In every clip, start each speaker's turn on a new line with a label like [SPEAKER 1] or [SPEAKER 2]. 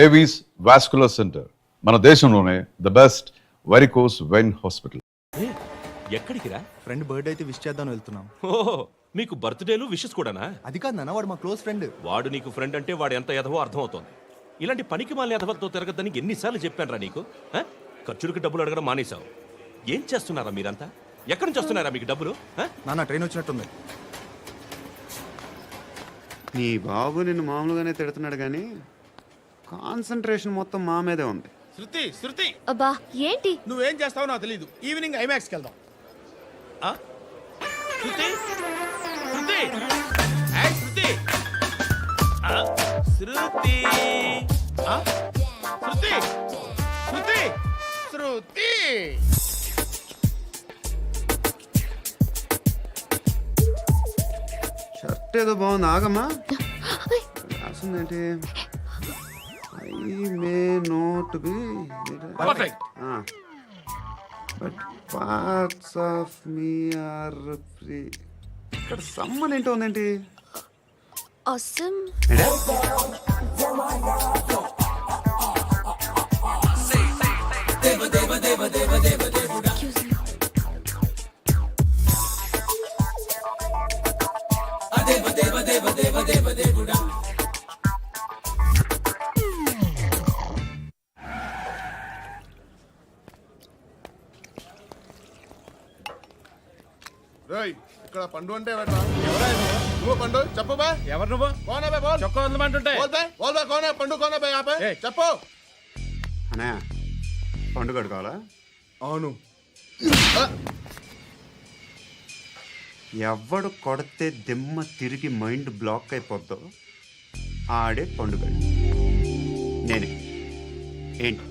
[SPEAKER 1] Avis vascular centre, మన దేశంలోనే the best varicose vein hospital.
[SPEAKER 2] ఎక్కడికి రా?
[SPEAKER 3] ఫ్రెండ్ బర్త్డే అయితే విష్ చేద్దాం వెళ్తున్నాం.
[SPEAKER 2] ఓహో, మీకు బర్త్డేలు విషెస్ కూడానా?
[SPEAKER 3] అది కాదు నాన్న, వాడు మా క్లోజ్ ఫ్రెండ్.
[SPEAKER 2] వాడు నీకు ఫ్రెండ్ అంటే వాడు ఎంత ఎదవో అర్థమవుతోంది. ఇలాంటి పనికి మాలిన ఎదవలతో తిరగద్దని ఎన్నిసార్లు చెప్పాను రా నీకు? ఖర్చులకు డబ్బులు అడగడం మానేశావు. ఏం చేస్తున్నారా మీరంతా? ఎక్కడి నుంచి వస్తున్నారా మీకు డబ్బులు?
[SPEAKER 3] నాన్న ట్రైన్ వచ్చినట్టుంది.
[SPEAKER 4] నీ బాబు నిన్ను మామూలుగానే తిడుతున్నాడు కానీ కాన్సన్ట్రేషన్ మొత్తం మా మీదే ఉంది.
[SPEAKER 5] శృతి శృతి,
[SPEAKER 6] అబ్బా ఏంటి?
[SPEAKER 5] నువ్వేం చేస్తావో నాకు తెలీదు. ఈవినింగ్ ఐమాక్స్కి వెళ్దాం. శృతి శృతి ఏయ్ శృతి శృతి శృతి శృతి శృతి.
[SPEAKER 4] షర్ట్ ఏదో బాగుంది, ఆగమ్మా. రాసిందేంటి? I may not be
[SPEAKER 5] perfect.
[SPEAKER 4] But parts of me are free. ఇక్కడ సమ్మన్ ఏంటో ఉందేంటి?
[SPEAKER 6] అసమ్
[SPEAKER 5] రేయ్, ఇక్కడ పండు అంటే ఎవరా? నువ్వు పండు చెప్పు బా. ఎవరు నువ్వు? కోనే బే బోల్. చొక్కా వదలమంటుంటే బోల్ బే బోల్ బే. కోనే పండు కోనే బే ఆపే చెప్పు.
[SPEAKER 4] అనే పండుగ కావాలా?
[SPEAKER 5] అవును.
[SPEAKER 4] ఎవడు కొడితే దిమ్మ తిరిగి మైండ్ బ్లాక్ అయిపోద్దో ఆడే పండుగ. నేనే. ఏంటి?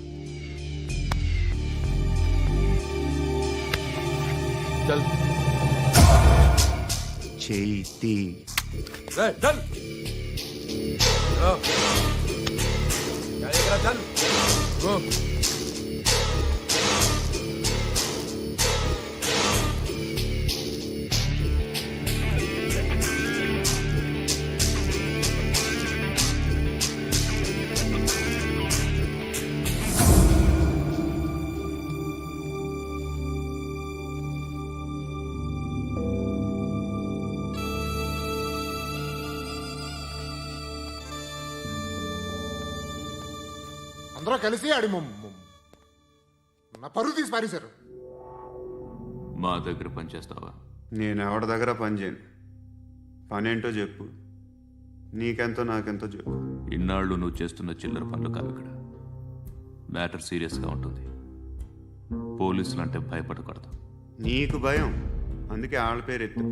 [SPEAKER 4] చేతి
[SPEAKER 7] అందరూ కలిసి ఆడి నా పరువు తీసి పారేశారు.
[SPEAKER 8] మా దగ్గర పనిచేస్తావా?
[SPEAKER 4] నేను ఎవరి దగ్గర పని చేయను. పనేంటో చెప్పు. నీకెంతో నాకెంతో చెప్పు.
[SPEAKER 8] ఇన్నాళ్ళు నువ్వు చేస్తున్న చిల్లర పనులు కావు ఇక్కడ. మ్యాటర్ సీరియస్గా ఉంటుంది. పోలీసులు అంటే భయపడకూడదు.
[SPEAKER 4] నీకు భయం, అందుకే ఆళ్ళ పేరు ఎత్తు.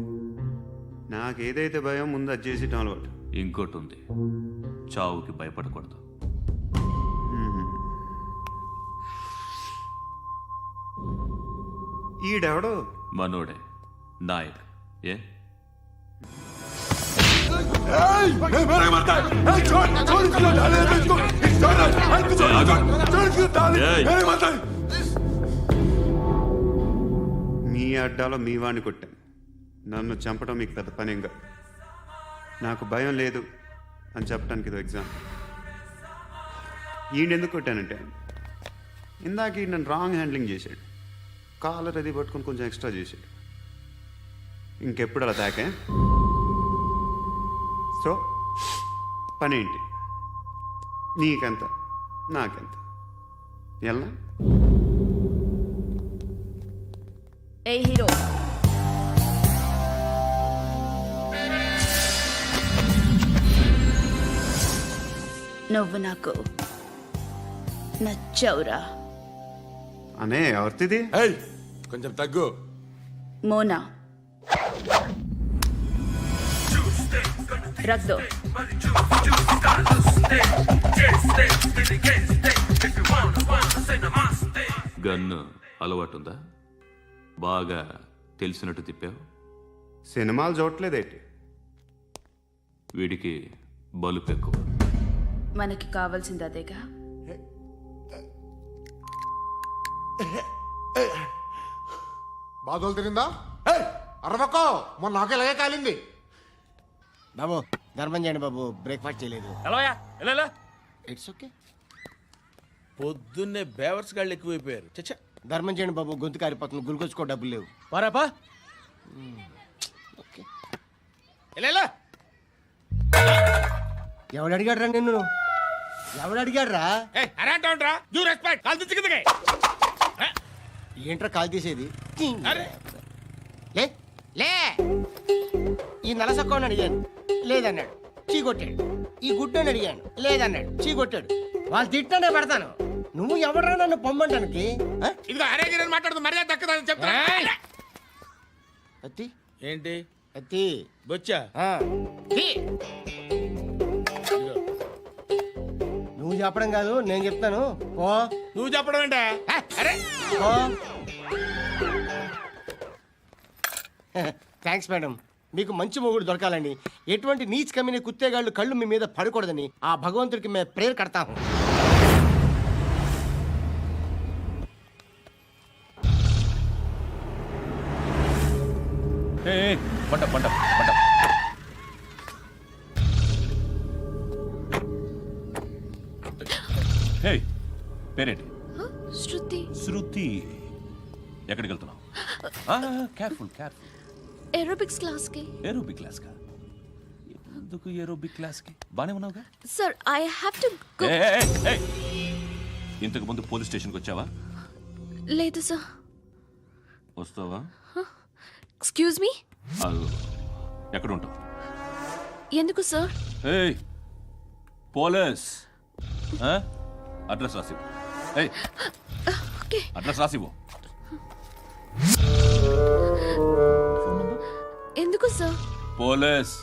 [SPEAKER 4] నాకేదైతే భయం ముందు అది చేసేటం అలవాటు.
[SPEAKER 8] ఇంకోటి ఉంది, చావుకి భయపడకూడదు.
[SPEAKER 4] ఈడెవడో
[SPEAKER 8] మనోడే నాయక్. ఏ
[SPEAKER 4] మీ అడ్డాలో మీ వాణ్ణి కొట్టాను. నన్ను చంపడం మీకు పెద్ద పనేం కాదు. నాకు భయం లేదు అని చెప్పడానికి ఇది ఎగ్జాంపుల్. ఈయనెందుకు కొట్టానంటే ఇందాక ఈ నన్ను రాంగ్ హ్యాండ్లింగ్ చేశాడు. కాలర్ అది పట్టుకొని కొంచెం ఎక్స్ట్రా చేశాడు. ఇంకెప్పుడు అలా తాకే. సో పనేంటి? నీకెంత నాకెంత ఎలా?
[SPEAKER 6] ఏ హీరో, నువ్వు నాకు నచ్చవురా.
[SPEAKER 4] అనే ఎవరిది?
[SPEAKER 7] కొంచెం తగ్గు.
[SPEAKER 6] మోనా రక్ దో.
[SPEAKER 8] గన్ను అలవాటుందా? బాగా తెలిసినట్టు తిప్పావు.
[SPEAKER 4] సినిమాలు చూడట్లేదేంటి?
[SPEAKER 8] వీడికి బలుపు ఎక్కువ.
[SPEAKER 6] మనకి కావాల్సింది అదేగా.
[SPEAKER 7] బాధలు తిరిందా? అరవకో, మొన్న నాకు ఇలాగే కాలింది.
[SPEAKER 9] బాబు ధర్మం చేయండి బాబు, బ్రేక్ఫాస్ట్ చేయలేదు.
[SPEAKER 2] ఎలా
[SPEAKER 9] ఇట్స్ ఓకే. పొద్దున్నే బేవర్స్ గాళ్ళు ఎక్కువైపోయారు. చచ్చా,
[SPEAKER 10] ధర్మం చేయండి బాబు, గొంతు కారిపోతుంది, గురికొచ్చుకో డబ్బులు లేవు.
[SPEAKER 9] పారాపా. ఎలా
[SPEAKER 10] ఎవడు అడిగాడు రా నిన్ను? ఎవడు అడిగాడు రా?
[SPEAKER 9] అరేంటా యూ రెస్పెక్ట్ కాల్ తెచ్చి కిందకి.
[SPEAKER 10] ఏంట్రా కాల్ తీసేది?
[SPEAKER 9] అరే
[SPEAKER 10] లే లే. ఈ నలసక్కని అడిగాను, లేదన్నాడు, చీ కొట్టాడు. ఈ గుడ్డని అడిగాను, లేదన్నాడు, చీ కొట్టాడు. వాళ్ళు తిట్టానే పడతాను. నువ్వు ఎవడరా నన్ను పొమ్మంటానికి?
[SPEAKER 9] ఇదిగో అరే గిరని మాట్లాడుతూ మర్యాద దక్కదని చెప్తా.
[SPEAKER 10] అత్తి
[SPEAKER 9] ఏంటి
[SPEAKER 10] అత్తి
[SPEAKER 9] బొచ్చా?
[SPEAKER 10] ఆ. తీ. నువ్వు చెప్పడం కాదు, నేను చెప్తాను. ఓ
[SPEAKER 9] నువ్వు చెప్పడం ఏంటా? అరే
[SPEAKER 10] ఓ. Thanks madam. మీకు మంచి మొగుడు దొరకాలని, ఎటువంటి నీచ్ కమ్మిన కుత్తేగాళ్ళు కళ్ళు మీ మీద పడకూడదని ఆ భగవంతుడికి మేము ప్రేయర్ కడతాము.
[SPEAKER 8] పంట పంట పంట. హే, పేరేంటి?
[SPEAKER 6] శృతి.
[SPEAKER 8] శృతి. ఎక్కడికి వెళ్తున్నావు? Careful careful.
[SPEAKER 6] ఏరోబిక్స్ క్లాస్కి.
[SPEAKER 8] ఏరోబిక్ క్లాస్ కా? ఎందుకు ఏరోబిక్ క్లాస్ కి? బానే ఉన్నావుగా?
[SPEAKER 6] Sir I have to go.
[SPEAKER 8] ఇంతకు ముందు పోలీస్ స్టేషన్కి వచ్చావా?
[SPEAKER 6] లేదు సార్.
[SPEAKER 8] వస్తావా?
[SPEAKER 6] Excuse me.
[SPEAKER 8] ఎక్కడ ఉంటావు?
[SPEAKER 6] ఎందుకు సార్?
[SPEAKER 8] ఏయ్, పోలీస్. అడ్రస్ రాసివ్వు. ఏయ్,
[SPEAKER 6] ఓకే.
[SPEAKER 8] అడ్రస్ రాసివ్వు.
[SPEAKER 6] ఎందుకు సార్?
[SPEAKER 8] పోలీస్.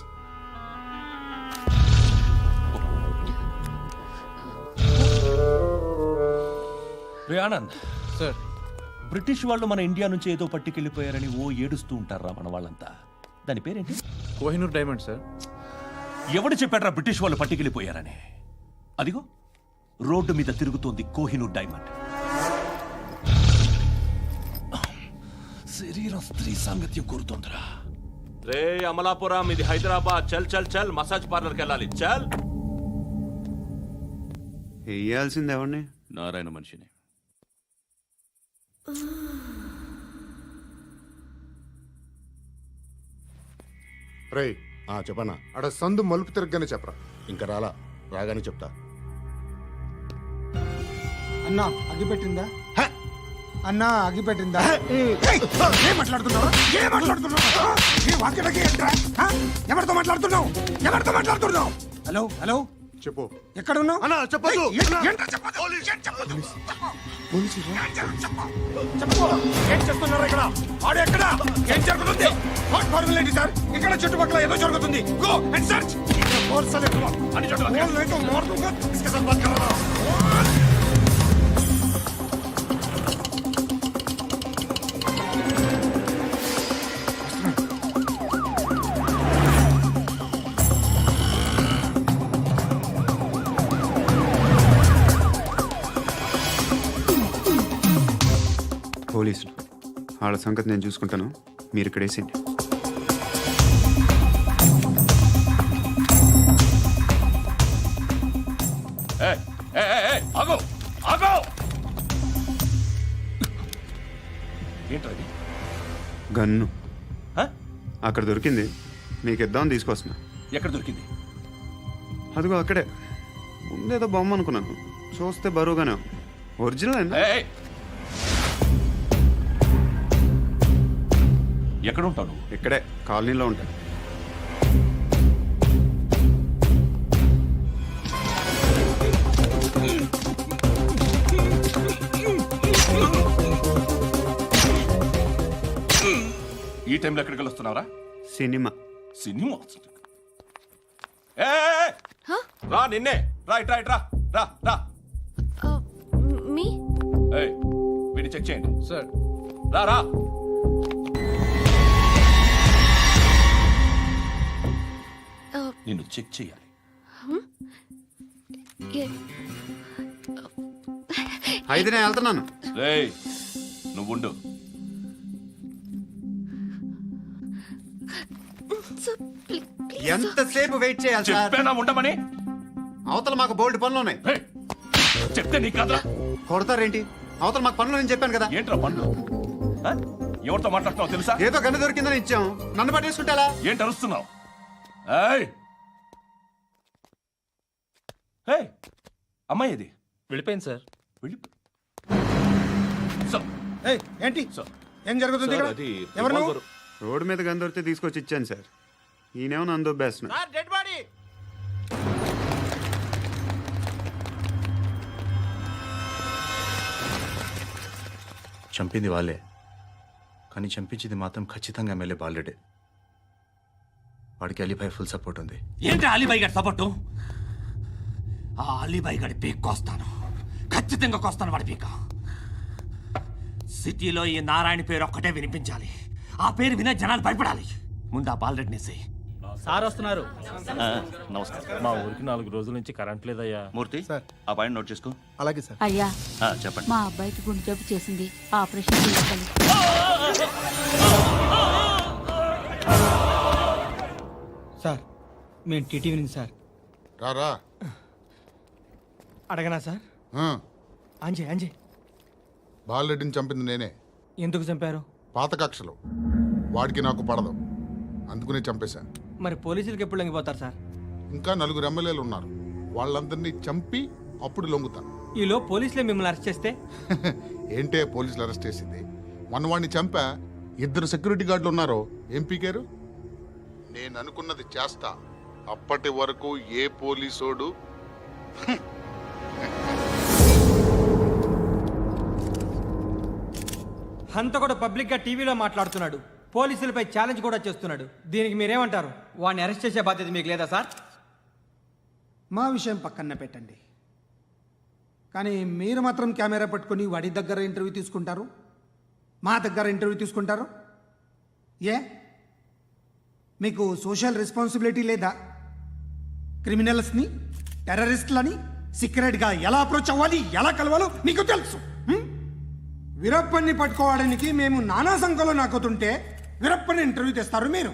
[SPEAKER 8] రే ఆనంద్
[SPEAKER 3] సార్.
[SPEAKER 8] బ్రిటిష్ వాళ్ళు మన ఇండియా నుంచి ఏదో పట్టుకెళ్ళిపోయారని ఓ ఏడుస్తూ ఉంటారా మన వాళ్ళంతా? దాని పేరేంటి?
[SPEAKER 3] Kohinoor diamond sir.
[SPEAKER 8] ఎవడు చెప్పాడ్రా బ్రిటిష్ వాళ్ళు పట్టుకెళ్ళిపోయారని? అదిగో రోడ్డు మీద తిరుగుతోంది కోహినూర్ డైమండ్. శరీరం స్త్రీ సాంగత్యం కోరుతోందిరా.
[SPEAKER 2] రే అమలాపురం, ఇది హైదరాబాద్. చల్ చల్ చల్, మసాజ్ పార్లర్కి వెళ్ళాలి. చల్.
[SPEAKER 4] వేయాల్సింది ఎవరిని?
[SPEAKER 8] నారాయణ మనిషిని.
[SPEAKER 7] రే చెప్పనా, అడ సందు మలుపు తిరగగానే చెప్పరా. ఇంకా రాగానే చెప్తా.
[SPEAKER 10] అన్నా అగిపెట్టిందా? అన్నా అగిపెట్టిందా?
[SPEAKER 9] ఏం మాట్లాడుతున్నావు? ఏం మాట్లాడుతున్నావు? ఈ వాక్యలకి ఏంట్రా? ఎవరితో మాట్లాడుతున్నావు? ఎవరితో మాట్లాడుతున్నావు?
[SPEAKER 10] హలో హలో,
[SPEAKER 7] చెప్పు.
[SPEAKER 10] ఎక్కడ ఉన్నావు?
[SPEAKER 7] అన్నా చెప్పదు.
[SPEAKER 9] ఏంట్రా చెప్పదు? ఏం చెప్పదు? చెప్పు. ఏం చేస్తున్నారు ఇక్కడ? వాడు ఎక్కడ? ఏం జరుగుతుంది? వాట్ ఫార్మల్ ఏంటి సార్? ఇక్కడ చుట్టుపక్కల ఏదో జరుగుతుంది. Go and search. అని
[SPEAKER 4] పోలీసులు వాళ్ళ సంగతి నేను చూసుకుంటాను, మీరు ఇక్కడ వేసేయండి.
[SPEAKER 8] ఆగో ఆగో. ఏంట్రా ఇది?
[SPEAKER 4] గన్ను
[SPEAKER 8] హ?
[SPEAKER 4] అక్కడ దొరికింది, మీకు ఇద్దామని తీసుకొస్తున్నా.
[SPEAKER 8] ఎక్కడ దొరికింది?
[SPEAKER 4] అదిగో అక్కడే. ముందేదో బొమ్మ అనుకున్నాను, చూస్తే బరువుగానే ఉంది. ఒరిజినల్ అండి.
[SPEAKER 8] ఏయ్! ఎక్కడ ఉంటావు నువ్వు?
[SPEAKER 4] ఇక్కడే కాలనీలో ఉంటాను.
[SPEAKER 8] ఈ టైంలో ఎక్కడికి వస్తున్నావురా?
[SPEAKER 4] సినిమా.
[SPEAKER 8] సినిమా. రా, నిన్నే. రైట్ రైట్ రా రా రా.
[SPEAKER 6] మీ.
[SPEAKER 8] వీడిని చెక్ చేయండి
[SPEAKER 3] సార్.
[SPEAKER 8] రా రా. నిన్ను చెక్ చేయాలి.
[SPEAKER 4] అయితే నేను వెళ్తున్నాను.
[SPEAKER 8] రేయ్, నువ్వుండు.
[SPEAKER 4] ఎంతసేపు వెయిట్ చేయాలి సార్?
[SPEAKER 8] చెప్పేనా ఉండమని?
[SPEAKER 4] అవతల మాకు బోల్డ్ పనులు ఉన్నాయి.
[SPEAKER 8] చెప్తే నీకు కదా
[SPEAKER 4] కొడతారేంటి? అవతల మాకు పనులు నేను చెప్పాను కదా.
[SPEAKER 2] ఏంట్రా పండు ఆ? ఎవరితో మాట్లాడుతున్నావు తెలుసా?
[SPEAKER 4] ఏదో గన్ను దొరికిందని ఇచ్చాం, నన్ను పట్టేసుకుంటా.
[SPEAKER 2] ఏంటి అరుస్తున్నావు? ఏయ్! ఏయ్! అమ్మాయి ఇది
[SPEAKER 3] వెళ్ళిపోయింది సార్.
[SPEAKER 2] వెళ్ళి సార్,
[SPEAKER 9] ఏంటి
[SPEAKER 2] సార్,
[SPEAKER 9] ఏం జరుగుతుంది
[SPEAKER 2] సార్,
[SPEAKER 9] ఇక్కడ?
[SPEAKER 2] అది
[SPEAKER 9] ఎవరు నువ్వు?
[SPEAKER 2] రివాల్వర్.
[SPEAKER 4] రోడ్డు మీద గన్ను దొరికితే తీసుకొచ్చి ఇచ్చాను సార్. ఈయనేమో నన్ను దొబ్బేస్తున్నా.
[SPEAKER 10] Dead body.
[SPEAKER 3] చంపింది వాళ్ళే, కానీ చంపించింది మాత్రం ఖచ్చితంగా ఎమ్మెల్యే బాలుడే. వాడికి అలీభాయ్ ఫుల్ సపోర్ట్ ఉంది.
[SPEAKER 11] ఏంటి అలీబాయి గారి సపోర్టు? ఆ అలీబాయి గారి పీక్ కోస్తాను, ఖచ్చితంగా కోస్తాను వాడి పీక. సిటీలో ఈ నారాయణ పేరు ఒక్కటే వినిపించాలి. ఆ పేరు వినే జనాలు భయపడాలి. ముందు ఆ బాలరెడ్డి నేసి.
[SPEAKER 3] సార్ వస్తున్నారు.
[SPEAKER 8] నమస్కారం.
[SPEAKER 3] మా ఊరికి 4 రోజుల నుంచి కరెంట్ లేదయ్యా.
[SPEAKER 8] మూర్తి,
[SPEAKER 3] సార్.
[SPEAKER 8] ఆ పాయింట్ నోట్ చేసుకో.
[SPEAKER 3] అలాగే సార్.
[SPEAKER 6] అయ్యా,
[SPEAKER 8] చెప్పండి.
[SPEAKER 6] మా అబ్బాయికి గుండె జబ్బు చేసింది, ఆపరేషన్ చేయాలి.
[SPEAKER 10] సార్ మేము టీటీవీ నుంచి సార్.
[SPEAKER 7] రారా.
[SPEAKER 10] అడగనా సార్? అంజే అంజే
[SPEAKER 7] బాలరెడ్డిని చంపింది నేనే.
[SPEAKER 10] ఎందుకు చంపారు?
[SPEAKER 7] పాత కక్షలు, వాడికి నాకు పడదు, అందుకునే చంపేశాను.
[SPEAKER 10] మరి పోలీసులకి ఎప్పుడు లొంగిపోతారు సార్?
[SPEAKER 7] ఇంకా 4 ఎమ్మెల్యేలు ఉన్నారు, వాళ్ళందరినీ చంపి అప్పుడు లొంగుతాను.
[SPEAKER 10] ఈలో పోలీసులే మిమ్మల్ని అరెస్ట్ చేస్తే?
[SPEAKER 7] ఏంటే పోలీసులు అరెస్ట్ చేసింది? మొన్న వాడిని చంపా, 2 సెక్యూరిటీ గార్డులు ఉన్నారు, ఏం పీకారు? నేను అనుకున్నది చేస్తా, అప్పటి వరకు ఏ పోలీసోడు
[SPEAKER 10] హంతకుడు పబ్లిక్ గా టీవీలో మాట్లాడుతున్నాడు, పోలీసులపై ఛాలెంజ్ కూడా చేస్తున్నాడు. దీనికి మీరేమంటారు? వాడిని అరెస్ట్ చేసే బాధ్యత మీకు లేదా సార్?
[SPEAKER 9] మా విషయం పక్కన పెట్టండి, కానీ మీరు మాత్రం కెమెరా పట్టుకొని వాడి దగ్గర ఇంటర్వ్యూ తీసుకుంటారు, మా దగ్గర ఇంటర్వ్యూ తీసుకుంటారు. ఏ మీకు సోషల్ రెస్పాన్సిబిలిటీ లేదా? క్రిమినల్స్ని, టెర్రరిస్టులని సీక్రెట్గా ఎలా అప్రోచ్ అవ్వాలి, ఎలా కలవాలో మీకు తెలుసు. వీరప్పన్ని పట్టుకోవడానికి మేము నానా సంఖ్యలో నాకుతుంటే వీరప్పని ఇంటర్వ్యూ తెస్తారు మీరు.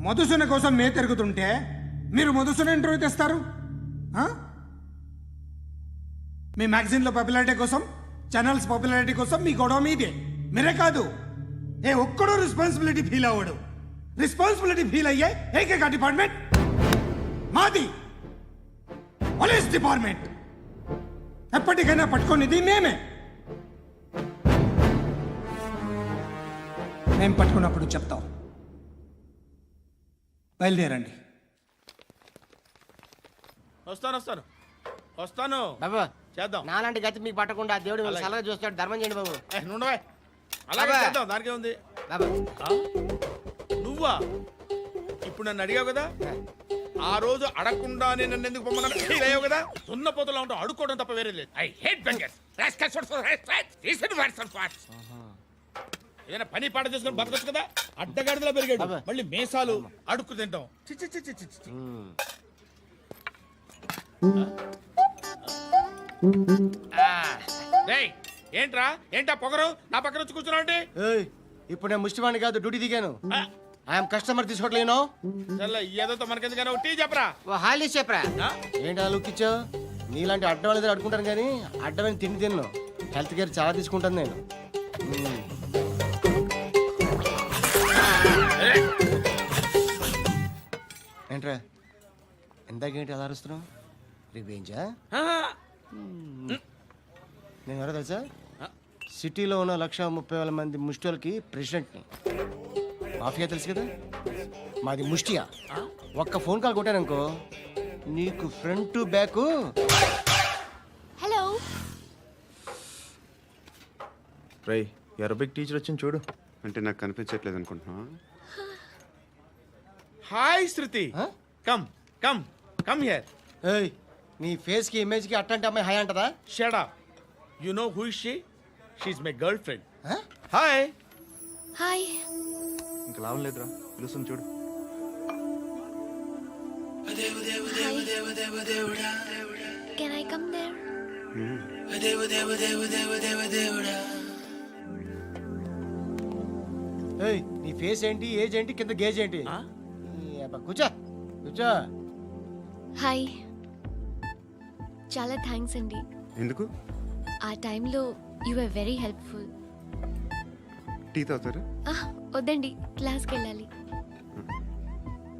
[SPEAKER 9] మధుసూన కోసం మే తిరుగుతుంటే మీరు మధుసూన ఇంటర్వ్యూ తెస్తారు. మీ మ్యాగజైన్లో పాపులారిటీ కోసం, ఛానల్స్ పాపులారిటీ కోసం మీ గొడవ మీదే. మీరే కాదు, ఏ ఒక్కడో రెస్పాన్సిబిలిటీ ఫీల్ అవ్వడు. రెస్పాన్సిబిలిటీ ఫీల్ అయ్యే ఏకైక డిపార్ట్మెంట్ మాది, పోలీస్ డిపార్ట్మెంట్. ఎప్పటికైనా పట్టుకునేది మేమే. మేము పట్టుకున్నప్పుడు చెప్తాం. బయలుదేరండి.
[SPEAKER 5] వస్తాను
[SPEAKER 10] బాబా
[SPEAKER 5] చేద్దాం.
[SPEAKER 10] నాలాంటి గతి మీకు పట్టకుండా దేవుడు మిమ్మల్ని సలహా చూస్తాడు. ధర్మం చేయండి బాబు.
[SPEAKER 5] నుండవే, అలాగే
[SPEAKER 10] అబ్బా.
[SPEAKER 5] చేద్దాం, దానికే ఉంది.
[SPEAKER 10] బాబా
[SPEAKER 5] నువ్వా ఇప్పుడు నన్ను అడిగావు కదా, ఆ రోజు అడగకుండా నేను నన్ను ఎందుకు పొమ్మన్నా ఫీల్ అయ్యావు కదా. సున్న పోతలో ఉంటావు, అడుక్కోవడం తప్ప వేరే లేదు. I hate bangers. ఏదైనా పని పాట చేసుకుని బతకొచ్చు కదా. అడ్డగాడిదలా పెరిగాడు, మళ్ళీ మేసాలు అడుక్కు తింటాం. చి చి చి చి చి చి. డేయ్, ఏంట్రా ఏంటా పొగరు నా పక్కన వచ్చి కూర్చున్నావు అంటే?
[SPEAKER 10] ఇప్పుడు నేను ముష్టివాణి కాదు, డ్యూటీ దిగాను. ఐఎమ్ కస్టమర్ తీసుకోవట్లేను.
[SPEAKER 5] ఏదో మనకెందుకైనా టీ చెప్పరా.
[SPEAKER 10] హాలీస్ చెప్పరా. ఏంటి లుక్ ఇచ్చావు? నీలాంటి అడ్డం వాళ్ళ దగ్గర అడుకుంటాను, కానీ అడ్డమైన తిండి తిన్ను. హెల్త్ కేర్ చాలా తీసుకుంటాను నేను. ఏంట్రా ఇందాకేంటి అలా అరుస్తున్నావు? రివేంజా? నేను ఎవరో తెలుసా? సిటీలో ఉన్న 130,000 మంది ముష్టిలకి ప్రెసిడెంట్ని. మాఫియా తెలుసు కదా, మాది ముష్టియా. ఒక్క ఫోన్ కాల్ కొట్టాననుకో, నీకు ఫ్రంట్ టు బ్యాక్.
[SPEAKER 6] హలో,
[SPEAKER 3] రై, అరబిక్ టీచర్ వచ్చింది చూడు.
[SPEAKER 4] అంటే నాకు కనిపించట్లేదు అనుకుంటున్నా.
[SPEAKER 5] Hi Shruti, come come come here.
[SPEAKER 10] ఏయ్, నీ ఫేస్ కి ఇమేజ్ కి అట్టంటే అమ్మాయి హాయ్ అంటదా?
[SPEAKER 5] Shut up. You know who is she? She is my girl friend. Hi.
[SPEAKER 6] Hi.
[SPEAKER 3] ఇంకా లాభం లేదురా, పిలుస్తుంది చూడు.
[SPEAKER 6] Can I come there?
[SPEAKER 10] ఏయ్, నీ ఫేస్ ఏంటి, ఏజ్ ఏంటి, కింద గేజ్ ఏంటి? కూర్చో కూర్చో.
[SPEAKER 6] హాయ్, చాలా థ్యాంక్స్ అండి.
[SPEAKER 4] ఎందుకు?
[SPEAKER 6] ఆ టైంలో you are very helpful.
[SPEAKER 4] Tea తాగుతారా?
[SPEAKER 6] వద్దండి, క్లాస్కి వెళ్ళాలి.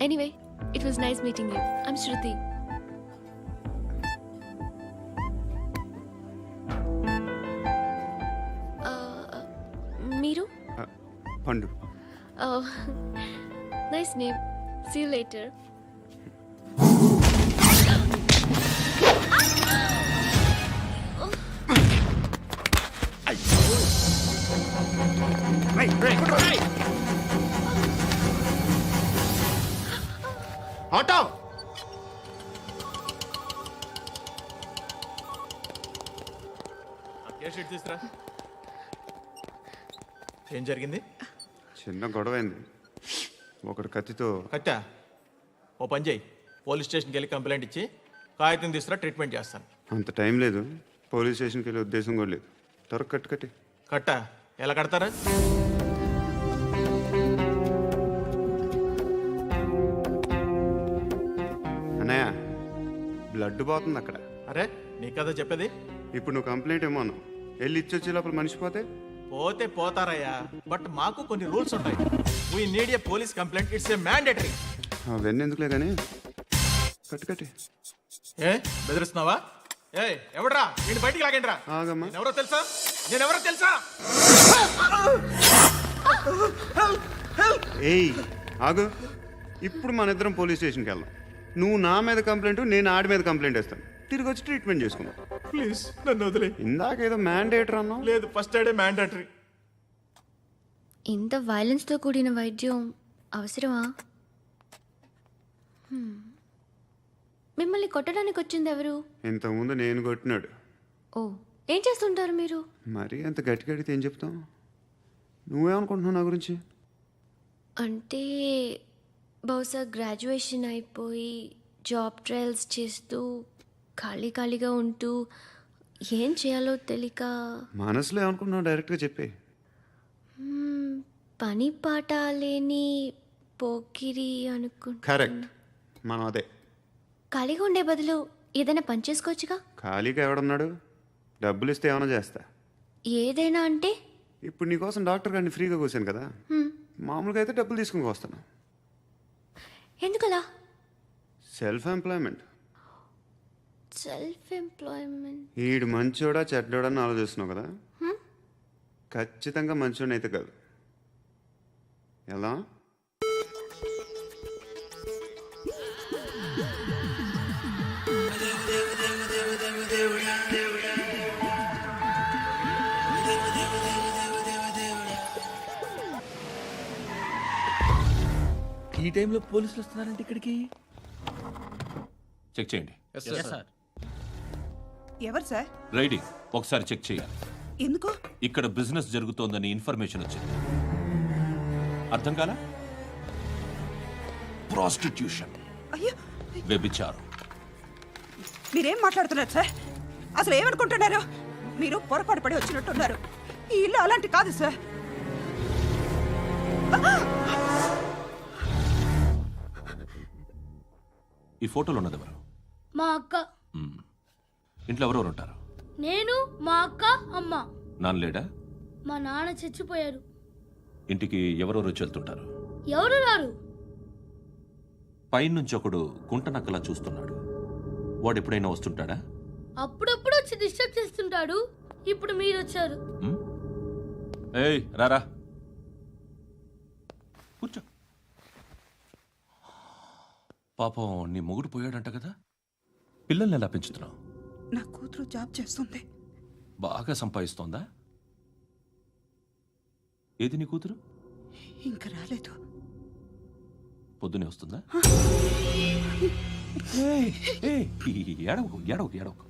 [SPEAKER 6] Anyway, it was nice meeting you. I'm Shruti. మీరు?
[SPEAKER 4] Pandu.
[SPEAKER 6] Nice name. See you later.
[SPEAKER 4] Auto.
[SPEAKER 5] తీసురా. ఏం జరిగింది?
[SPEAKER 4] చిన్న గొడవ అయింది. ఒకడు కత్తితో.
[SPEAKER 5] కట్టా? ఓ పని చేయి, పోలీస్ స్టేషన్కి వెళ్ళి కంప్లైంట్ ఇచ్చి కాగితం తీసుకురా, ట్రీట్మెంట్ చేస్తాను.
[SPEAKER 4] అంత టైం లేదు. పోలీస్ స్టేషన్కి వెళ్ళే ఉద్దేశం కూడా లేదు. త్వరగా కట్టి.
[SPEAKER 5] కట్టా? ఎలా కడతారా?
[SPEAKER 4] అన్నయ్య, బ్లడ్ పోతుంది అక్కడ.
[SPEAKER 5] అరే నీ కదా చెప్పేది.
[SPEAKER 4] ఇప్పుడు నువ్వు కంప్లైంట్ ఏమో అన్నావు. వెళ్ళి ఇచ్చొచ్చే లోపల మనిషి పోతే
[SPEAKER 5] పోతే పోతారయ్యా, బట్ మాకు కొన్ని రూల్స్ ఉంటాయి. We need a police complaint, it's a mandatory.
[SPEAKER 4] అవన్నీ ఎందుకులే కానీ కట్టి.
[SPEAKER 5] ఏ బెదిరిస్తున్నావా? ఏ ఎవడ్రా నేను బయటికి లాగండిరా.
[SPEAKER 4] ఆగమ్మా.
[SPEAKER 5] నేనెవరో తెలుసా?
[SPEAKER 4] ఏయ్ ఆగు. ఇప్పుడు మన ఇద్దరం పోలీస్ స్టేషన్కి వెళ్దాం. నువ్వు నా మీద కంప్లైంట్, నేను ఆడి మీద కంప్లైంట్ వేస్తాను. తిరిగి వచ్చి ట్రీట్మెంట్ చేసుకుందాం.
[SPEAKER 5] ప్లీజ్ నన్ను వదిలే.
[SPEAKER 4] ఇందాక ఏదో మ్యాండేటర్ అన్నావు.
[SPEAKER 5] లేదు, ఫస్ట్ ఎయిడే మ్యాండేటరీ.
[SPEAKER 6] ఇంత వైలెన్స్తో కూడిన వైద్యం అవసరమా? మిమ్మల్ని కొట్టడానికి వచ్చింది ఎవరు?
[SPEAKER 4] ఇంతకుముందు నేను కొట్టినాడు.
[SPEAKER 6] ఓ, ఏం చేస్తుంటారు మీరు?
[SPEAKER 4] మరి అంత గట్టిగా అడిగితే ఏం చెప్తావు? నువ్వేమనుకుంటున్నావు నా గురించి?
[SPEAKER 6] అంటే బహుశా గ్రాడ్యుయేషన్ అయిపోయి జాబ్ ట్రయల్స్ చేస్తూ ఖాళీగా ఉంటూ ఏం చేయాలో తెలియక.
[SPEAKER 4] మనసులో ఏమనుకుంటున్నావు డైరెక్ట్గా చెప్పే.
[SPEAKER 6] పని పాట లేని పోకిరి అనుకుంటా.
[SPEAKER 4] కరెక్ట్, మనం అదే.
[SPEAKER 6] ఖాళీగా ఉండే బదులు ఏదైనా పని చేసుకోవచ్చుగా.
[SPEAKER 4] ఖాళీగా ఎవడున్నాడు? డబ్బులు ఇస్తే ఏమైనా చేస్తా.
[SPEAKER 6] ఏదైనా అంటే?
[SPEAKER 4] ఇప్పుడు నీకోసం డాక్టర్ గారిని ఫ్రీగా కూర్చాను కదా. మామూలుగా అయితే డబ్బులు తీసుకుని వస్తాను.
[SPEAKER 6] ఎందుకలా?
[SPEAKER 4] Self employment. ఈడు మంచోడా చెడ్డోడా అని ఆలోచిస్తున్నావు కదా. ఖచ్చితంగా మంచోడని అయితే కాదు. ఎలా?
[SPEAKER 5] ఈ టైంలో పోలీసులు వస్తున్నారంటే ఇక్కడికి.
[SPEAKER 8] చెక్ చేయండి.
[SPEAKER 12] ఎవరు సార్?
[SPEAKER 8] రైడింగ్ ఒకసారి చెక్ చేయాలి.
[SPEAKER 12] ఎందుకు?
[SPEAKER 8] ఇక్కడ బిజినెస్ జరుగుతోందని ఇన్ఫర్మేషన్ వచ్చింది. అర్థం కాలా? ప్రాస్టిట్యూషన్,
[SPEAKER 12] అయ్యో,
[SPEAKER 8] వ్యభిచారం.
[SPEAKER 12] మీరేం మాట్లాడుతున్నారు సార్? అసలు ఏమనుకుంటున్నారు? మీరు పొరపాటు పడి వచ్చినట్టున్నారు. ఈ ఇల్లు అలాంటి కాదు సార్.
[SPEAKER 8] ఈ ఫోటోలో ఉన్నది ఎవరు?
[SPEAKER 6] మా అక్క.
[SPEAKER 8] ఇంట్లో ఎవరెవరు ఉంటారు?
[SPEAKER 6] నేను, మా అక్క, అమ్మ.
[SPEAKER 8] నాన్న లేడా?
[SPEAKER 6] మా నాన్న చచ్చిపోయారు.
[SPEAKER 8] ఇంటికి ఎవరెవరు వచ్చి వెళ్తుంటారు?
[SPEAKER 6] ఎవరు రారు.
[SPEAKER 8] పైనుంచి ఒకడు గుంట నక్కలా చూస్తున్నాడు. వాడు ఎప్పుడైనా వస్తుంటాడా?
[SPEAKER 6] అప్పుడప్పుడు వచ్చి డిస్టర్బ్ చేస్తుంటాడు. ఇప్పుడు మీరు వచ్చారు.
[SPEAKER 8] ఏయ్ రారా, కూర్చో. పాపం నీ మొగుడు పోయాడంట కదా, పిల్లల్ని ఎలా పెంచుతున్నావు?
[SPEAKER 12] నా కూతురు జాబ్ చేస్తుంది.
[SPEAKER 8] బాగా సంపాదిస్తోందా? ఏది నీ కూతురు?
[SPEAKER 12] ఇంకా రాలేదు.
[SPEAKER 8] పొద్దునే వస్తుందా? ఏడవకు.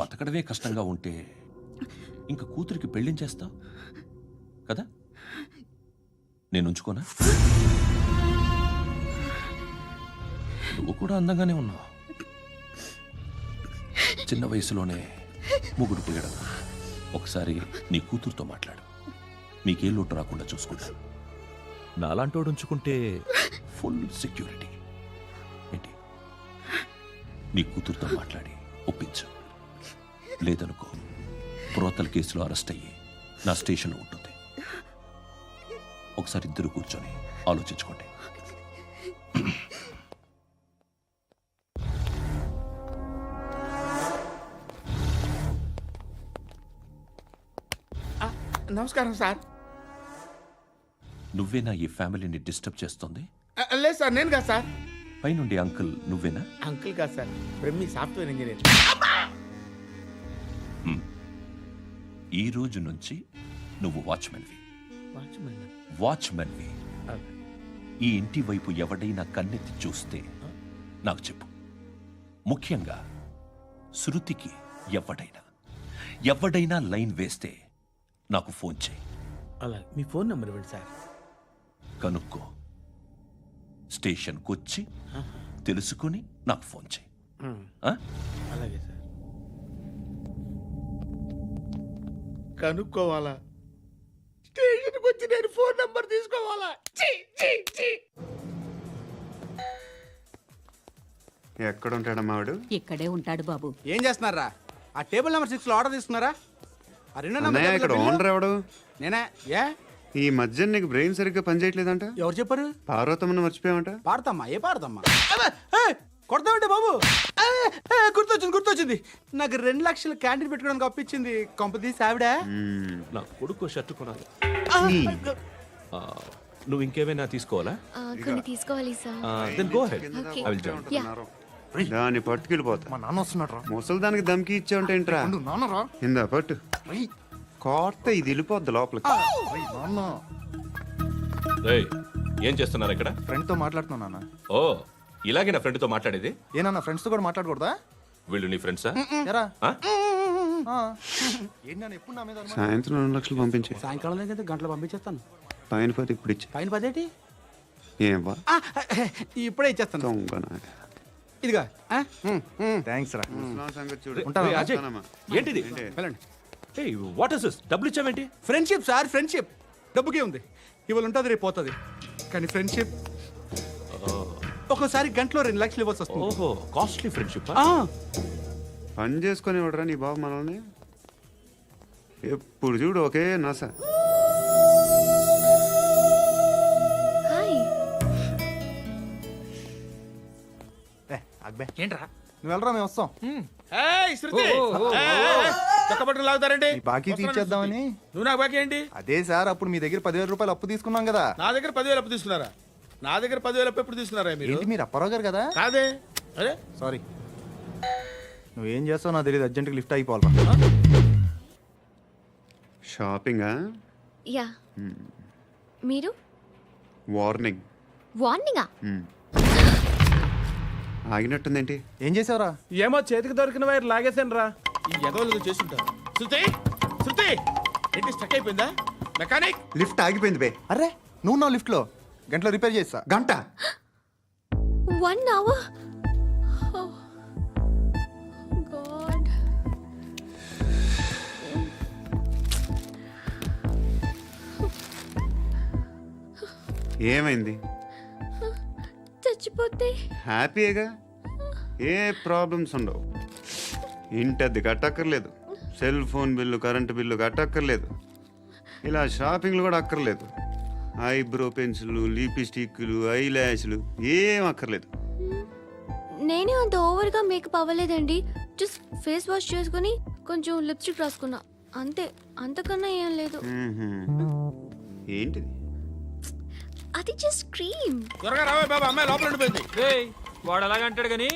[SPEAKER 8] బతకడమే కష్టంగా ఉంటే ఇంకా కూతురికి పెళ్ళించేస్తావు కదా? నేను ఉంచుకోనా? నువ్వు కూడా అందంగానే ఉన్నావు. చిన్న వయసులోనే మొగుడు పోయాడు. ఒకసారి నీ కూతురుతో మాట్లాడు. నీకే లోటు రాకుండా చూసుకుంటాను. నాలాంటోడు ఉంచుకుంటే ఫుల్ సెక్యూరిటీ. ఏంటి
[SPEAKER 2] నీ కూతురుతో మాట్లాడి ఒప్పించు. లేదనుకో ప్రోతల కేసులో అరెస్ట్ అయ్యి నా స్టేషన్లో ఉంటుంది. ఒకసారి ఇద్దరు కూర్చొని ఆలోచించుకోండి.
[SPEAKER 5] నమస్కారం సార్.
[SPEAKER 2] నువ్వేనా ఈ ఫ్యామిలీని డిస్టర్బ్ చేస్తుంది?
[SPEAKER 5] లేదు సార్, నేను కాదు సార్.
[SPEAKER 2] పైనుండి అంకుల్ నువ్వేనా?
[SPEAKER 5] అంకుల్ కాదు సార్, బ్రహ్మి సాఫ్ట్వేర్ ఇంజనీర్.
[SPEAKER 2] ఈ రోజు నుంచి నువ్వు వాచ్మెన్వి.
[SPEAKER 5] వాచ్మెన్
[SPEAKER 2] వాచ్మెన్వి. ఈ ఇంటి వైపు ఎవడైనా కన్నెత్తి చూస్తే నాకు చెప్పు. ముఖ్యంగా శృతికి ఎవడైనా లైన్ వేస్తే నాకు ఫోన్ చేయి.
[SPEAKER 5] అలా మీ ఫోన్ నెంబర్ ఇవ్వండి సార్.
[SPEAKER 2] కనుక్కో, స్టేషన్కి వచ్చి తెలుసుకుని నాకు ఫోన్ చేయి. ఆ?
[SPEAKER 5] అలాగే సార్. కనుక్కోవాలా? స్టేషన్కి వచ్చి నేను ఫోన్ నెంబర్ తీసుకోవాలా? ఛీ, ఛీ, ఛీ.
[SPEAKER 4] ఎక్కడ ఉంటాడమ్మా వాడు?
[SPEAKER 12] ఇక్కడే ఉంటాడు బాబు.
[SPEAKER 10] ఏం చేస్తున్నారా? ఆ టేబుల్ నెంబర్ 6 లో ఆర్డర్ తీసుకున్నారా? ఆ రెండో
[SPEAKER 4] అన్నయ్య, ఇక్కడ ఓనర్ ఎవడు?
[SPEAKER 10] నేనే. ఏ
[SPEAKER 4] ఈ మధ్య నీకు బ్రెయిన్ సరిగ్గా పనిచేయట్లేదంట.
[SPEAKER 10] ఎవరు చెప్పారు?
[SPEAKER 4] పార్వతమ్మను మర్చిపోయామంట.
[SPEAKER 10] పాడతామ్మా? ఏ పాడతామ్మా? కొడతామంటే బాబు. గుర్తొచ్చింది. నాకు 2 లక్షలు క్యాంటీన్ పెట్టుకోవడానికి అప్పించింది కొంపదీసి ఆవిడ.
[SPEAKER 2] నా కొడుకు షర్ట్ కొనాలి. నువ్వు ఇంకేమైనా తీసుకోవాలా?
[SPEAKER 6] కొన్ని తీసుకోవాలి sir.
[SPEAKER 2] Then go head.
[SPEAKER 6] Okay.
[SPEAKER 2] I will join.
[SPEAKER 4] దాన్ని పట్టుకెళ్ళిపోతా.
[SPEAKER 3] మా నాన్న వస్తున్నాడు రా.
[SPEAKER 4] ముసలి దానికి దమ్కి ఇచ్చావంటే ఏంట్రా?
[SPEAKER 3] నాన్న రా.
[SPEAKER 4] ఇందా పట్టు. కోర్త ఇది వెళ్ళిపోద్ది లోపలికి.
[SPEAKER 3] నాన్న
[SPEAKER 2] రేయ్, ఏం చేస్తున్నారు ఇక్కడ?
[SPEAKER 3] ఫ్రెండ్ తో మాట్లాడుతున్నా నాన్న.
[SPEAKER 2] ఓ, ఇలాగే నా ఫ్రెండ్తో మాట్లాడేది?
[SPEAKER 3] ఏనా ఫ్రెండ్స్ తో కూడా మాట్లాడకూడదా?
[SPEAKER 2] వీళ్ళు నీ ఫ్రెండ్సా?
[SPEAKER 3] ఎరా
[SPEAKER 2] ఆ?
[SPEAKER 3] ఏంటి నాన్న ఎప్పుడు నా మీద అనుమానం?
[SPEAKER 4] సాయంత్రం 2 లక్షలు పంపించే.
[SPEAKER 10] సాయంకాలం దగ్గర గంటలు పంపించేస్తాను.
[SPEAKER 4] పైన 10 ఇప్పుడు ఇచ్చే.
[SPEAKER 10] పైన 10 ఏంటి?
[SPEAKER 4] ఏం వా
[SPEAKER 10] ఇప్పుడే ఇచ్చేస్తాను.
[SPEAKER 4] దొంగనా.
[SPEAKER 10] ఇదిగా
[SPEAKER 3] థ్యాంక్స్ రా.
[SPEAKER 4] ముసలాం సంగతి చూడు.
[SPEAKER 2] రేయ్, అజయ్, ఏంటిది?
[SPEAKER 10] వెళ్ళండి.
[SPEAKER 2] ఏయ్, వాట్ ఇస్ దిస్? డబ్బులు ఇచ్చావేంటి?
[SPEAKER 10] Friendship sir, friendship. డబ్బుకే ఉంది. ఇవాళ ఉంటుంది, రేపు పోతుంది. కానీ ఫ్రెండ్షిప్ ఒక్కోసారి గంటలో 2 లక్షలు ఇవ్వాల్సి వస్తుంది.
[SPEAKER 2] ఓహో, కాస్ట్లీ ఫ్రెండ్షిప్.
[SPEAKER 4] పని చేసుకొని ఇవ్వడరా నీ బాబు మనల్ని? ఎప్పుడు చూడు ఒకే నాస.
[SPEAKER 6] హాయ్.
[SPEAKER 3] అక్బే
[SPEAKER 11] ఏంట్రా?
[SPEAKER 3] నువ్వు వెళ్ళరా, మేము వస్తాం.
[SPEAKER 5] ఏయ్, శృతి. చక్కబట్టలు లాగుతారండి.
[SPEAKER 3] ఈ బాకీ తీర్చేద్దామని.
[SPEAKER 5] నువ్వు నాకు బాకీ ఏంటి?
[SPEAKER 3] అదే సార్, అప్పుడు మీ దగ్గర 10,000 రూపాయలు అప్పు తీసుకున్నాం కదా.
[SPEAKER 5] నా దగ్గర 10,000 అప్పు తీసుకున్నారా? నా దగ్గర 10,000 అప్పు ఎప్పుడు తీసుకున్నారా మీరు?
[SPEAKER 3] ఏంటి మీరు అప్పారావు గారు కదా?
[SPEAKER 5] కాదే. అరే
[SPEAKER 3] సారీ. నువ్వేం చేస్తావు నాకు తెలియదు, అర్జెంట్గా లిఫ్ట్ అయిపోవాలి.
[SPEAKER 4] షాపింగా?
[SPEAKER 6] యా. మీరు?
[SPEAKER 4] వార్నింగ్.
[SPEAKER 6] వార్నింగా?
[SPEAKER 4] ఆగినట్టుందేంటి?
[SPEAKER 3] ఏం చేసావురా?
[SPEAKER 10] ఏమో చేతికి దొరికిన వైర్ లాగేసాను రా.
[SPEAKER 5] ఈ ఎదవలు చేస్తుంటారు. శృతి, శృతి, ఏంటి స్టక్ అయిపోయిందా? మెకానిక్.
[SPEAKER 4] లిఫ్ట్ ఆగిపోయింది బే.
[SPEAKER 3] అరే నువ్వు నా లిఫ్ట్లో గంటలో రిపేర్ చేస్తా.
[SPEAKER 4] గంట?
[SPEAKER 6] 1 hour? Oh. God.
[SPEAKER 4] ఏమైంది?
[SPEAKER 6] చచ్చిపోతే?
[SPEAKER 4] హ్యాపీగా, ఏ ప్రాబ్లమ్స్ ఉండవు. ఇంటి అద్దె కట్టక్కర్లేదు, cell phone bill, current bill కట్టక్కర్లేదు, ఇలా షాపింగ్లు కూడా అక్కర్లేదు. ఐబ్రో పెన్సిల్, లిప్స్టిక్లు, ఐ ల్యాష్లు ఏం అక్కర్లేదు.
[SPEAKER 6] నేనే అంత ఓవర్గా మేకప్ అవ్వలేదండి. జస్ట్ ఫేస్ వాష్ చేసుకుని కొంచెం లిప్స్టిక్ రాసుకున్నా అంతే. అంతకన్నా ఏం లేదు.
[SPEAKER 4] ఏంటిది?
[SPEAKER 6] అది జస్ట్ క్రీమ్.
[SPEAKER 5] త్వరగా రావే బాబా, అమ్మాయి లోపల ఉండిపోయింది.
[SPEAKER 11] వాడు అలాగంటాడు కానీ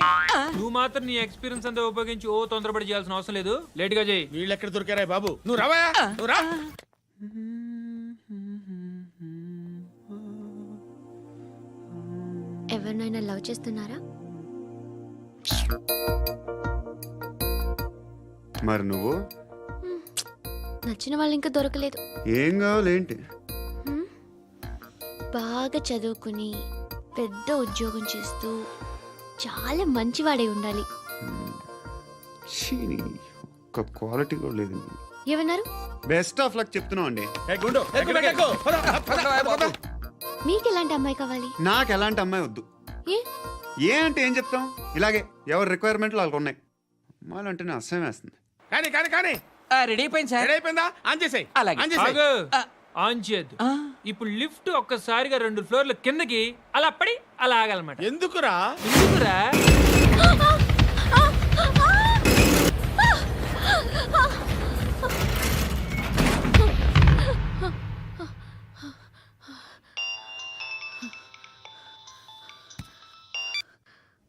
[SPEAKER 11] నువ్వు మాత్రం నీ ఎక్స్పీరియన్స్ అంతా ఉపయోగించి తొందరపడి చేయాల్సిన అవసరం లేదు. లేట్ గా చేయి.
[SPEAKER 5] వీళ్ళు ఎక్కడ దొరికారా బాబు? నువ్వు రావా, నువ్వు రా.
[SPEAKER 6] ఎవరినైనా లవ్ చేస్తున్నారా?
[SPEAKER 4] మరి నువ్వు?
[SPEAKER 6] నచ్చిన వాళ్ళు ఇంకా దొరకలేదు.
[SPEAKER 4] ఏం కావాలి ఏంటి?
[SPEAKER 6] బాగా చదువుకుని పెద్ద ఉద్యోగం చేస్తూ చాలా మంచివాడే ఉండాలి.
[SPEAKER 4] ఒక్క క్వాలిటీ కూడా లేదు.
[SPEAKER 6] ఏమన్నారు?
[SPEAKER 4] బెస్ట్ ఆఫ్ లక్ చెప్తున్నావు అండి.
[SPEAKER 5] గుండు, ఎక్కు, ఎక్కు.
[SPEAKER 6] మీకు ఎలాంటి అమ్మాయి కావాలి?
[SPEAKER 4] నాకు ఎలాంటి అమ్మాయి వద్దు.
[SPEAKER 6] ఏ
[SPEAKER 4] ఏ అంటే ఏం చెప్తాం, ఇలాగే ఎవరి రిక్వైర్మెంట్లు వాళ్ళకు ఉన్నాయి. అమ్మాయిలు అంటేనే అసహ్యం వేస్తుంది.
[SPEAKER 5] కానీ కానీ కానీ
[SPEAKER 10] రెడీ అయిపోయింది సార్.
[SPEAKER 5] రెడీ అయిపోయిందా? ఆన్ చేసేయ్.
[SPEAKER 10] అలాగే.
[SPEAKER 5] ఆన్ చేసేయ్.
[SPEAKER 11] ఆన్ చేయద్దు. ఇప్పుడు లిఫ్ట్ ఒక్కసారిగా 2 ఫ్లోర్ల కిందకి అలా పడి అలా ఆగాలన్నమాట.
[SPEAKER 5] ఎందుకురా?
[SPEAKER 11] ఎందుకురా?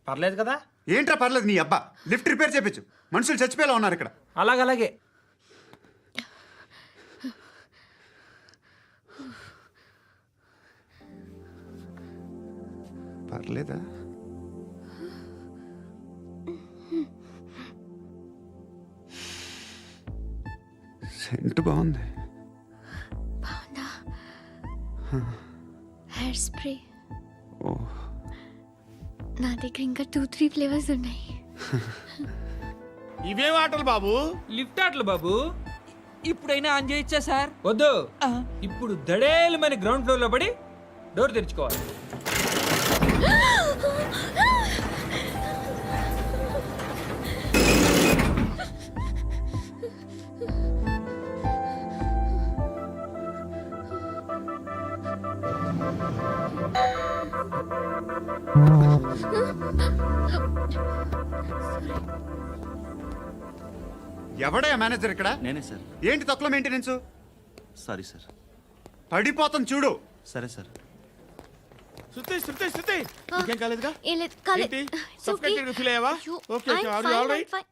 [SPEAKER 10] పర్లేదు కదా?
[SPEAKER 4] ఏంట్రా పర్లేదు నీ అబ్బా, లిఫ్ట్ రిపేర్ చేయించు. మనుషులు చచ్చిపోయేలా ఉన్నారు ఇక్కడ.
[SPEAKER 10] అలాగే.
[SPEAKER 4] పర్లేదా? సెంట్ బాగుంది.
[SPEAKER 6] బాగుందా? Hair spray.
[SPEAKER 4] ఓ,
[SPEAKER 6] నా దగ్గర ఇంకా 2-3 ఫ్లేవర్స్ ఉన్నాయి.
[SPEAKER 5] ఇవేం ఆటలు బాబు?
[SPEAKER 11] లిఫ్ట్ ఆటలు బాబు. ఇప్పుడైనా ఆన్ చేయొచ్చా సార్? వద్దు. ఇప్పుడు దడేలమైన గ్రౌండ్ ఫ్లోర్ లో పడి డోర్ తెరుచుకోవాలి.
[SPEAKER 4] ఎవడయ్యా మేనేజర్ ఇక్కడ?
[SPEAKER 3] నేనే సార్.
[SPEAKER 4] ఏంటి తక్కువ మెయింటెనెన్స్?
[SPEAKER 3] Sorry sir.
[SPEAKER 4] పడిపోతాం చూడు.
[SPEAKER 3] సరే సార్.
[SPEAKER 5] శృతి ఇంకేం కాలేదుగా?
[SPEAKER 6] ఏం లేదు, కాలేదు.
[SPEAKER 5] ఏంటి?
[SPEAKER 6] It's okay.
[SPEAKER 5] Suffocated గా feel అయ్యావా?
[SPEAKER 6] అయ్యో,
[SPEAKER 5] Okay,
[SPEAKER 6] I'm
[SPEAKER 5] are you
[SPEAKER 6] fine,
[SPEAKER 5] all
[SPEAKER 6] I'm
[SPEAKER 5] right?
[SPEAKER 6] fine.